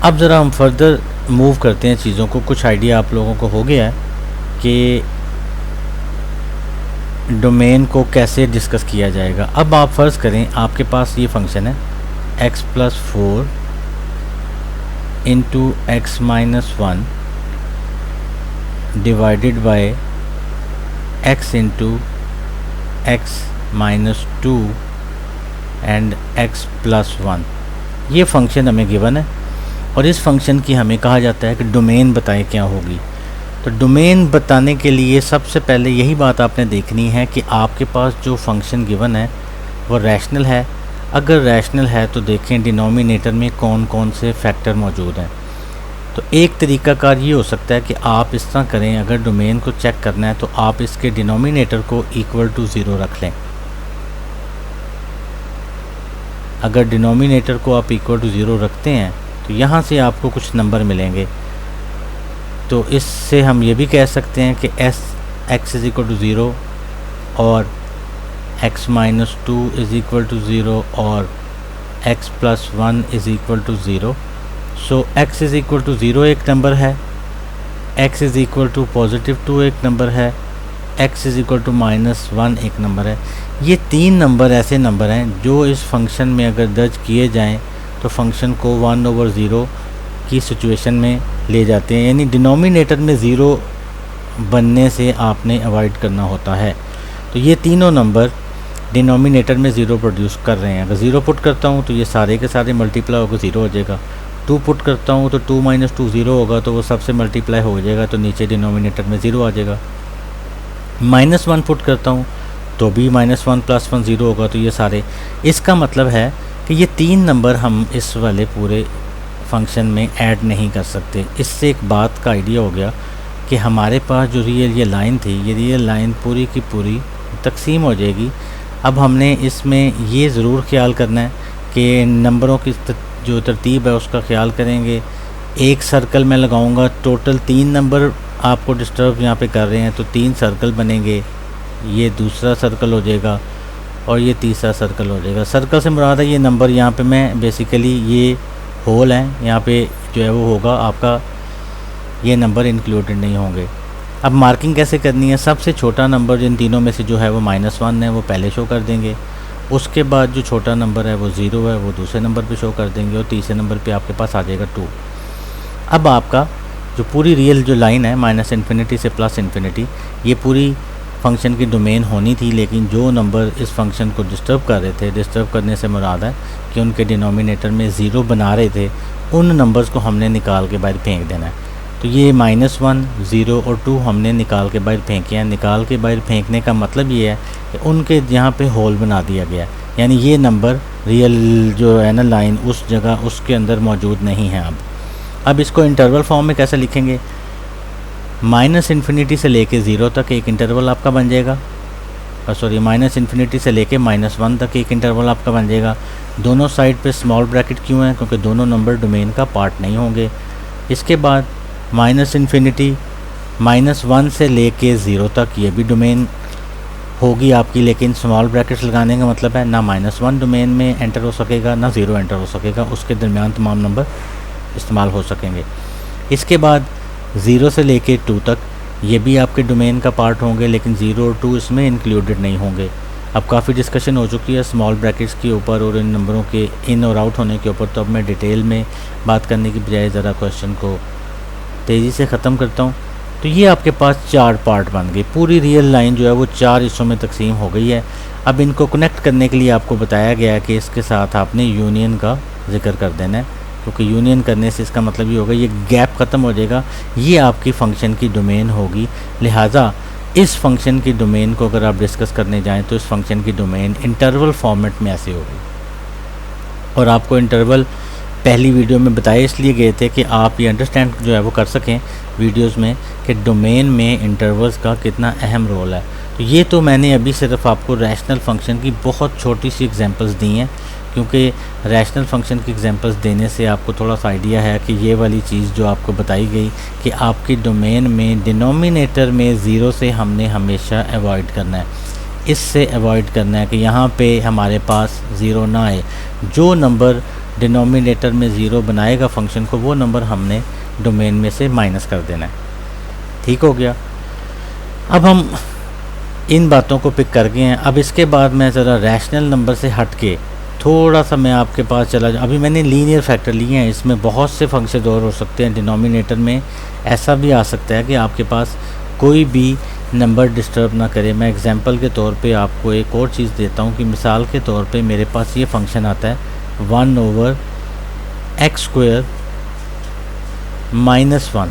अब ज़रा हम फर्दर मूव करते हैं चीज़ों को। कुछ आइडिया आप लोगों को हो गया है कि डोमेन को कैसे डिस्कस किया जाएगा। अब आप फ़र्ज़ करें आपके पास ये फंक्शन है x+4 into x-1 divided by x into x-2 and x+1। ये फंक्शन हमें गिवन है और इस फंक्शन की हमें कहा जाता है कि डोमेन बताएं क्या होगी। तो डोमेन बताने के लिए सबसे पहले यही बात आपने देखनी है कि आपके पास जो फंक्शन गिवन है वो रैशनल है। अगर रैशनल है तो देखें डिनोमिनेटर में कौन कौन से फैक्टर मौजूद हैं। तो एक तरीक़ाकार ये हो सकता है कि आप इस तरह करें, अगर डोमेन को चेक करना है तो आप इसके डिनोमिनेटर को इक्वल टू 0 रख लें। अगर डिनोमिनेटर को आप इक्वल टू 0 रखते हैं तो यहाँ से आपको कुछ नंबर मिलेंगे। तो इससे हम ये भी कह सकते हैं कि x इज़ इक्वल टू 0 और x-2 इज़ इक्वल टू 0 और x+1 is equal to 0। So x is equal to 0 एक नंबर है, x इज़ इक्वल टू +2 एक नंबर है, x इज़ इक्वल टू -1 एक नंबर है। ये तीन नंबर ऐसे नंबर हैं जो इस फंक्शन में अगर दर्ज किए जाएं तो फंक्शन को 1/0 की सिचुएशन में ले जाते हैं, यानी डिनोमिनेटर में 0 बनने से आपने अवॉइड करना होता है। तो ये तीनों नंबर डिनोमिनेटर में 0 प्रोड्यूस कर रहे हैं। अगर 0 पुट करता हूँ तो ये सारे के सारे मल्टीप्लाई होकर 0 हो जाएगा। 2 पुट करता हूँ तो 2 - 2 0 होगा, तो वो सबसे मल्टीप्लाई हो जाएगा, तो नीचे डिनोमिनेटर में 0 आ जाएगा। -1 पुट करता हूँ तो भी -1 + 1 0 होगा, तो ये सारे। इसका मतलब है कि ये तीन नंबर हम इस वाले पूरे फंक्शन में ऐड नहीं कर सकते। इससे एक बात का आइडिया हो गया कि हमारे पास जो ये लाइन थी, ये रियल लाइन पूरी की पूरी तकसीम हो जाएगी। अब हमने इसमें ये ज़रूर ख्याल करना है कि नंबरों की जो तरतीब है उसका ख्याल करेंगे। एक सर्कल में लगाऊंगा, टोटल 3 नंबर आपको डिस्टर्ब यहाँ पे कर रहे हैं, तो 3 सर्कल बनेंगे। ये दूसरा सर्कल हो जाएगा और ये तीसरा सर्कल हो जाएगा। सर्कल से मुराद है ये नंबर, यहाँ पे मैं बेसिकली ये होल है, यहाँ पे जो है वो होगा आपका, ये नंबर इंक्लूडेड नहीं होंगे। अब मार्किंग कैसे करनी है? सबसे छोटा नंबर जिन तीनों में से जो है वो -1 है, वो पहले शो कर देंगे। उसके बाद जो छोटा नंबर है वो 0 है, वो दूसरे नंबर पे शो कर देंगे और तीसरे नंबर पे आपके पास आ जाएगा 2। अब आपका जो पूरी रियल जो लाइन है -∞ से +∞, ये पूरी फंक्शन की डोमेन होनी थी, लेकिन जो नंबर इस फंक्शन को डिस्टर्ब कर रहे थे, डिस्टर्ब करने से मुराद है कि उनके डिनोमिनेटर में 0 बना रहे थे, उन नंबर्स को हमने निकाल के बाहर फेंक देना है। तो ये -1, 0 और 2 हमने निकाल के बाहर फेंके हैं। निकाल के बाहर फेंकने का मतलब ये है कि उनके यहाँ पे होल बना दिया गया, यानी ये नंबर रियल जो है ना लाइन उस जगह उसके अंदर मौजूद नहीं है। अब इसको इंटरवल फॉर्म में कैसे लिखेंगे? -∞ से लेके 0 तक एक इंटरवल आपका बन जाएगा, सॉरी -∞ से लेके -1 तक एक इंटरवल आपका बन जाएगा। दोनों साइड पे स्मॉल ब्रैकेट क्यों है? क्योंकि दोनों नंबर डोमेन का पार्ट नहीं होंगे। इसके बाद -∞ -1 से लेके 0 तक ये भी डोमेन होगी आपकी, लेकिन स्मॉल ब्रैकेट्स लगाने का मतलब है ना -1 डोमेन में एंटर हो सकेगा ना 0 एंटर हो सकेगा, उसके दरमियान तमाम नंबर इस्तेमाल हो सकेंगे। इसके बाद 0 से लेके 2 तक ये भी आपके डोमेन का पार्ट होंगे, लेकिन 0 और 2 इसमें इंक्लूडेड नहीं होंगे। अब काफ़ी डिस्कशन हो चुकी है स्मॉल ब्रैकेट्स के ऊपर और इन नंबरों के इन और आउट होने के ऊपर, तो अब मैं डिटेल में बात करने की बजाय ज़रा क्वेश्चन को तेज़ी से ख़त्म करता हूँ। तो ये आपके पास 4 पार्ट बन गए। पूरी रियल लाइन जो है वो 4 हिस्सों में तकसीम हो गई है। अब इनको कनेक्ट करने के लिए आपको बताया गया है कि इसके साथ आपने यूनियन का जिक्र कर देना है, क्योंकि यूनियन करने से इसका मतलब ये होगा ये गैप ख़त्म हो जाएगा, ये आपकी फ़ंक्शन की डोमेन होगी। लिहाजा इस फंक्शन की डोमेन को अगर आप डिस्कस करने जाएं तो इस फंक्शन की डोमेन इंटरवल फॉर्मेट में ऐसे होगी। और आपको इंटरवल पहली वीडियो में बताए इसलिए गए थे कि आप ये अंडरस्टैंड जो है वो कर सकें वीडियोस में कि डोमेन में इंटरवल्स का कितना अहम रोल है। तो ये तो मैंने अभी सिर्फ आपको रैशनल फंक्शन की बहुत छोटी सी एग्जांपल्स दी हैं, क्योंकि रैशनल फंक्शन की एग्जांपल्स देने से आपको थोड़ा सा आइडिया है कि ये वाली चीज़ जो आपको बताई गई कि आपकी डोमेन में डिनोमिनेटर में 0 से हमने हमेशा अवॉइड करना है। इससे अवॉइड करना है कि यहाँ पे हमारे पास 0 ना आए। जो नंबर डिनोमिनेटर में 0 बनाएगा फंक्शन को, वो नंबर हमने डोमेन में से माइनस कर देना है। ठीक हो गया। अब हम इन बातों को पिक कर गए हैं। अब इसके बाद मैं ज़रा रैशनल नंबर से हट के थोड़ा सा मैं आपके पास चला जाऊँ। अभी मैंने लीनियर फैक्टर लिए हैं, इसमें बहुत से फंक्शन और हो सकते हैं। डिनोमिनेटर में ऐसा भी आ सकता है कि आपके पास कोई भी नंबर डिस्टर्ब ना करे। मैं एग्जांपल के तौर पे आपको एक और चीज़ देता हूँ कि मिसाल के तौर पे मेरे पास ये फंक्शन आता है 1/x² -1।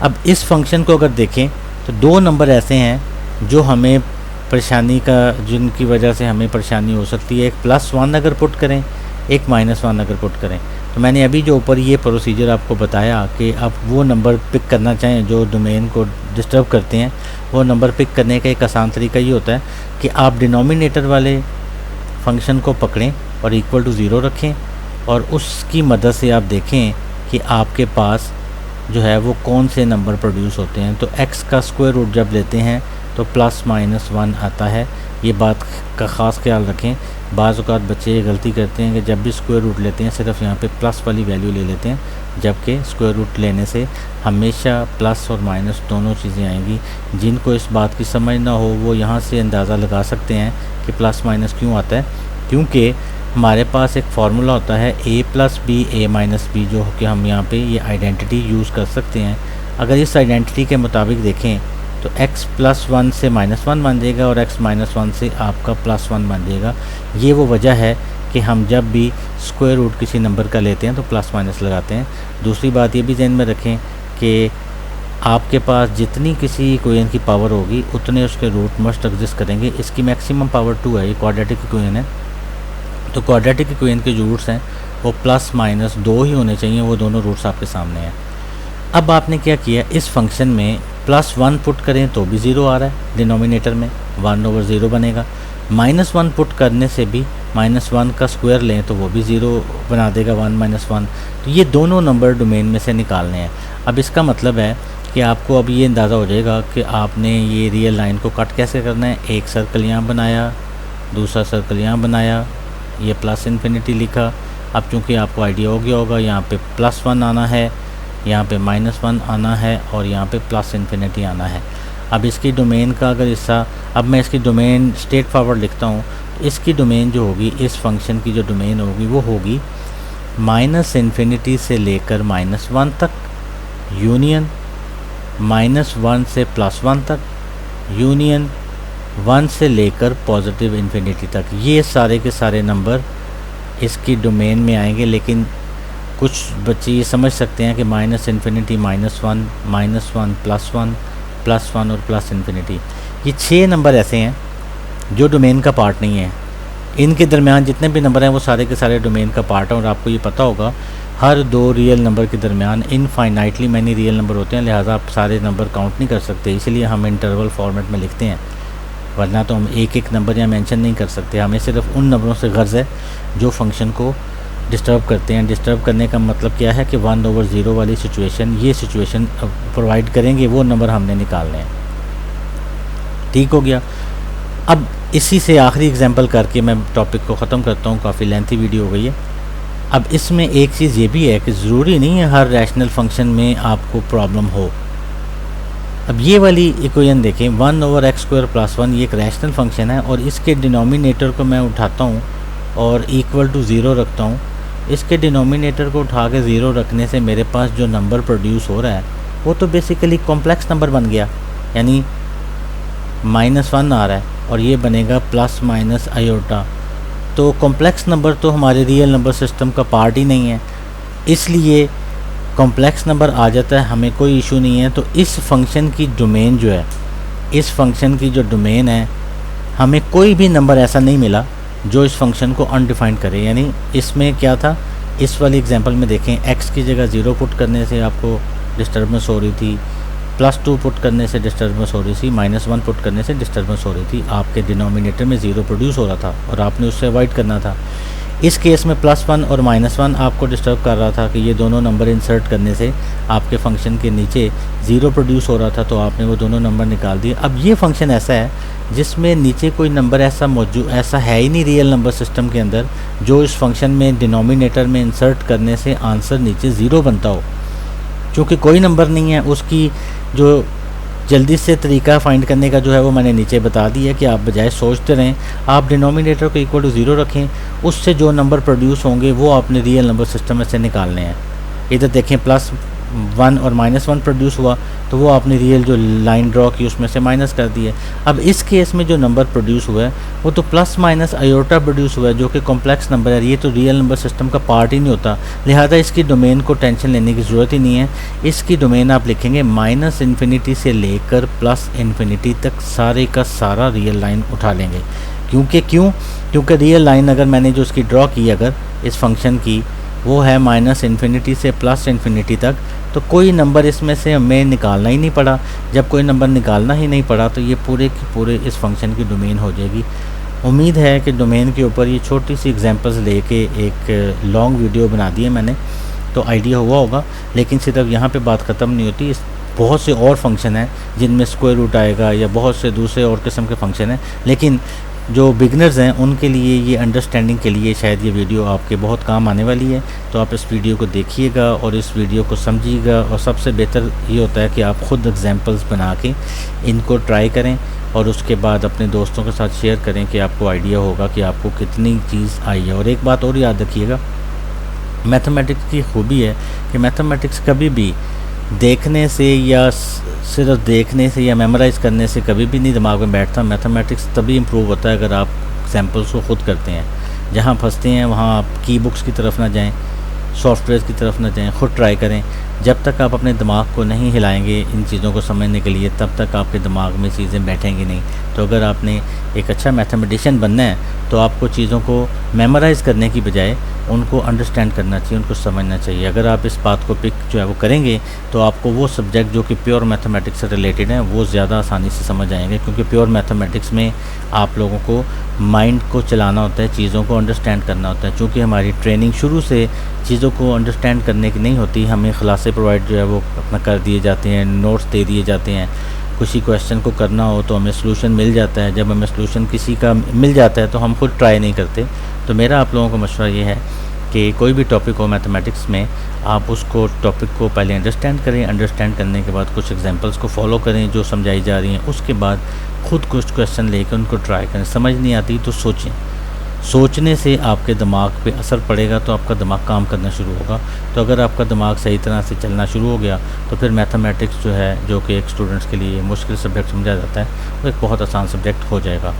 अब इस फंक्शन को अगर देखें तो दो नंबर ऐसे हैं जो हमें परेशानी का, जिनकी वजह से हमें परेशानी हो सकती है। एक +1 अगर पुट करें, एक -1 अगर पुट करें। तो मैंने अभी जो ऊपर ये प्रोसीजर आपको बताया कि आप वो नंबर पिक करना चाहें जो डोमेन को डिस्टर्ब करते हैं, वो नंबर पिक करने का एक आसान तरीका ये होता है कि आप डिनोमिनेटर वाले फंक्शन को पकड़ें और इक्वल टू 0 रखें और उसकी मदद से आप देखें कि आपके पास जो है वो कौन से नंबर प्रोड्यूस होते हैं। तो x का स्क्वायर रूट जब लेते हैं तो +-1 आता है। ये बात का ख़ास ख्याल रखें। बाज़ औक़ात बच्चे ये गलती करते हैं कि जब भी स्क्वायर रूट लेते हैं सिर्फ यहाँ पे प्लस वाली वैल्यू ले लेते हैं, जबकि स्क्वायर रूट लेने से हमेशा प्लस और माइनस दोनों चीज़ें आएंगी। जिनको इस बात की समझ ना हो वो यहाँ से अंदाज़ा लगा सकते हैं कि प्लस माइनस क्यों आता है, क्योंकि हमारे पास एक फार्मूला होता है a + b a - b, जो कि हम यहाँ पे ये आइडेंटिटी यूज़ कर सकते हैं। अगर इस आइडेंटिटी के मुताबिक देखें तो x +1 से -1 बन जाएगा और x -1 से आपका +1 बन जाएगा। ये वो वजह है कि हम जब भी स्क्वायर रूट किसी नंबर का लेते हैं तो प्लस माइनस लगाते हैं। दूसरी बात ये भी ध्यान में रखें कि आपके पास जितनी किसी इक्वेशन की पावर होगी उतने उसके रूट मस्ट एग्जिस्ट करेंगे। इसकी मैक्सिमम पावर 2 है, ये क्वाड्रेटिक इक्वेशन है। तो क्वाड्रेटिक इक्वेशन के जो रूट्स हैं वो +-2 ही होने चाहिए, वो दोनों रूट्स आपके सामने हैं। अब आपने क्या किया, इस फंक्शन में +1 पुट करें तो भी 0 आ रहा है, डिनोमिनेटर में 1/0 बनेगा। -1 पुट करने से भी -1 का स्क्वायर लें तो वो भी 0 बना देगा, 1 - 1। तो ये दोनों नंबर डोमेन में से निकालने हैं। अब इसका मतलब है कि आपको अब ये अंदाज़ा हो जाएगा कि आपने ये रियल लाइन को कट कैसे करना है। एक सर्कल यहाँ बनाया, दूसरा सर्कल यहाँ बनाया, ये +∞ लिखा। अब चूँकि आपको आइडिया हो गया होगा, यहाँ पे +1 आना है, यहाँ पे -1 आना है और यहाँ पे +∞ आना है। अब इसकी डोमेन का अगर हिस्सा, अब मैं इसकी डोमेन स्ट्रेट फॉरवर्ड लिखता हूँ, तो इसकी डोमेन जो होगी, इस फंक्शन की जो डोमेन होगी वो होगी -∞ से लेकर -1 तक, यूनियन -1 से +1 तक, यूनियन 1 से लेकर +∞ तक। ये सारे के सारे नंबर इसकी डोमेन में आएंगे। लेकिन कुछ बच्चे ये समझ सकते हैं कि -∞, -1, -1, +1, +1 और +∞, ये 6 नंबर ऐसे हैं जो डोमेन का पार्ट नहीं है। इनके दरमियान जितने भी नंबर हैं वो सारे के सारे डोमेन का पार्ट हैं। और आपको ये पता होगा हर दो रियल नंबर के दरमियान इनफाइनाइटली मैनी रियल नंबर होते हैं, लिहाजा आप सारे नंबर काउंट नहीं कर सकते, इसलिए हम इंटरवल फॉर्मेट में लिखते हैं। वरना तो हम एक एक नंबर यहाँ मेंशन नहीं कर सकते। हमें सिर्फ उन नंबरों से गर्ज है जो फंक्शन को डिस्टर्ब करते हैं। डिस्टर्ब करने का मतलब क्या है कि 1/0 वाली सिचुएशन, ये सिचुएशन प्रोवाइड करेंगे, वो नंबर हमने निकालने हैं। ठीक हो गया। अब इसी से आखिरी एग्जांपल करके मैं टॉपिक को ख़त्म करता हूँ, काफ़ी लेंथी वीडियो हो गई है। अब इसमें एक चीज़ ये भी है कि ज़रूरी नहीं है हर रैशनल फंक्शन में आपको प्रॉब्लम हो। अब ये वाली इक्वेशन देखें, 1/x² + 1, ये एक रैशनल फंक्शन है और इसके डिनोमिनेटर को मैं उठाता हूँ और इक्वल टू 0 रखता हूँ। इसके डिनोमिनेटर को उठा के 0 रखने से मेरे पास जो नंबर प्रोड्यूस हो रहा है वो तो बेसिकली कॉम्प्लेक्स नंबर बन गया, यानी -1 आ रहा है और ये बनेगा ± आयोटा। तो कॉम्प्लेक्स नंबर तो हमारे रियल नंबर सिस्टम का पार्ट ही नहीं है, इसलिए कॉम्प्लेक्स नंबर आ जाता है, हमें कोई इशू नहीं है। तो इस फंक्शन की डोमेन जो है, इस फंक्शन की जो डोमेन है, हमें कोई भी नंबर ऐसा नहीं मिला जो इस फंक्शन को अनडिफाइंड करे। यानी इसमें क्या था, इस वाली एग्जांपल में देखें, x की जगह 0 पुट करने से आपको डिस्टर्बेंस हो रही थी, +2 पुट करने से डिस्टर्बेंस हो रही थी, -1 पुट करने से डिस्टर्बेंस हो रही थी। आपके डिनोमिनेटर में 0 प्रोड्यूस हो रहा था और आपने उससे अवॉइड करना था। इस केस में +1 और -1 आपको डिस्टर्ब कर रहा था कि ये दोनों नंबर इंसर्ट करने से आपके फंक्शन के नीचे 0 प्रोड्यूस हो रहा था, तो आपने वो दोनों नंबर निकाल दिए। अब ये फंक्शन ऐसा है जिसमें नीचे कोई नंबर ऐसा है ही नहीं रियल नंबर सिस्टम के अंदर जो इस फंक्शन में डिनोमिनेटर में इंसर्ट करने से आंसर नीचे 0 बनता हो। क्योंकि कोई नंबर नहीं है, उसकी जो जल्दी से तरीका फाइंड करने का जो है वो मैंने नीचे बता दिया कि आप बजाय सोचते रहें, आप डिनोमिनेटर को इक्वल टू 0 रखें, उससे जो नंबर प्रोड्यूस होंगे वो आपने रियल नंबर सिस्टम में से निकालने हैं। इधर देखें +1 और -1 प्रोड्यूस हुआ, तो वो आपने रियल जो लाइन ड्रॉ की उसमें से माइनस कर दिए। अब इस केस में जो नंबर प्रोड्यूस हुआ है वो तो ± आयोटा प्रोड्यूस हुआ है, जो कि कॉम्प्लेक्स नंबर है। ये तो रियल नंबर सिस्टम का पार्ट ही नहीं होता, लिहाजा इसकी डोमेन को टेंशन लेने की ज़रूरत ही नहीं है। इसकी डोमेन आप लिखेंगे -∞ से लेकर +∞ तक सारे का सारा रियल लाइन उठा लेंगे। क्योंकि रियल लाइन अगर मैंने जो उसकी ड्रॉ की अगर इस फंक्शन की वो है -∞ से +∞ तक, तो कोई नंबर इसमें से हमें निकालना ही नहीं पड़ा। जब कोई नंबर निकालना ही नहीं पड़ा तो ये पूरे की पूरे इस फंक्शन की डोमेन हो जाएगी। उम्मीद है कि डोमेन के ऊपर ये छोटी सी एग्जांपल्स लेके एक लॉन्ग वीडियो बना दी है मैंने, तो आइडिया हुआ होगा। लेकिन सिर्फ यहाँ पे बात ख़त्म नहीं होती, इस बहुत से और फंक्शन हैं जिनमें स्क्वायर रूट आएगा या बहुत से दूसरे और किस्म के फंक्शन हैं। लेकिन जो बिगनर्स हैं उनके लिए ये अंडरस्टैंडिंग के लिए शायद ये वीडियो आपके बहुत काम आने वाली है। तो आप इस वीडियो को देखिएगा और इस वीडियो को समझिएगा, और सबसे बेहतर ये होता है कि आप ख़ुद एग्जांपल्स बना के इनको ट्राई करें और उसके बाद अपने दोस्तों के साथ शेयर करें कि आपको आइडिया होगा कि आपको कितनी चीज़ आई है। और एक बात और याद रखिएगा, मैथमेटिक्स की खूबी है कि मैथमेटिक्स कभी भी देखने से या सिर्फ देखने से या मेमोराइज़ करने से कभी भी नहीं दिमाग में बैठता। मैथमेटिक्स तभी इम्प्रूव होता है अगर आप एग्जाम्पल्स को ख़ुद करते हैं। जहाँ फंसते हैं वहाँ आप की बुक्स की तरफ ना जाएं, सॉफ्टवेयर की तरफ ना जाएं, ख़ुद ट्राई करें। जब तक आप अपने दिमाग को नहीं हिलाएंगे इन चीज़ों को समझने के लिए, तब तक आपके दिमाग में चीज़ें बैठेंगी नहीं। तो अगर आपने एक अच्छा मैथमेटिशियन बनना है तो आपको चीज़ों को मेमोराइज़ करने की बजाय उनको अंडरस्टैंड करना चाहिए, उनको समझना चाहिए। अगर आप इस बात को पिक जो है वो करेंगे तो आपको वो सब्जेक्ट जो कि प्योर मैथमेटिक्स से रिलेटेड है वो ज़्यादा आसानी से समझ आएंगे। क्योंकि प्योर मैथमेटिक्स में आप लोगों को माइंड को चलाना होता है, चीज़ों को अंडरस्टैंड करना होता है। चूँकि हमारी ट्रेनिंग शुरू से चीज़ों को अंडरस्टैंड करने की नहीं होती, हमें खुलासे प्रोवाइड जो है वो अपना कर दिए जाते हैं, नोट्स दे दिए जाते हैं। किसी क्वेश्चन को करना हो तो हमें सलूशन मिल जाता है। जब हमें सलूशन किसी का मिल जाता है तो हम खुद ट्राई नहीं करते। तो मेरा आप लोगों को मशवरा ये है कि कोई भी टॉपिक हो मैथमेटिक्स में, आप उसको टॉपिक को पहले अंडरस्टैंड करें। अंडरस्टैंड करने के बाद कुछ एग्जांपल्स को फॉलो करें जो समझाई जा रही हैं। उसके बाद खुद कुछ क्वेश्चन लेकर उनको ट्राई करें। समझ नहीं आती तो सोचें, सोचने से आपके दिमाग पे असर पड़ेगा तो आपका दिमाग काम करना शुरू होगा। तो अगर आपका दिमाग सही तरह से चलना शुरू हो गया तो फिर मैथमेटिक्स जो है, जो कि एक स्टूडेंट्स के लिए मुश्किल सब्जेक्ट समझा जाता है, वो एक बहुत आसान सब्जेक्ट हो जाएगा।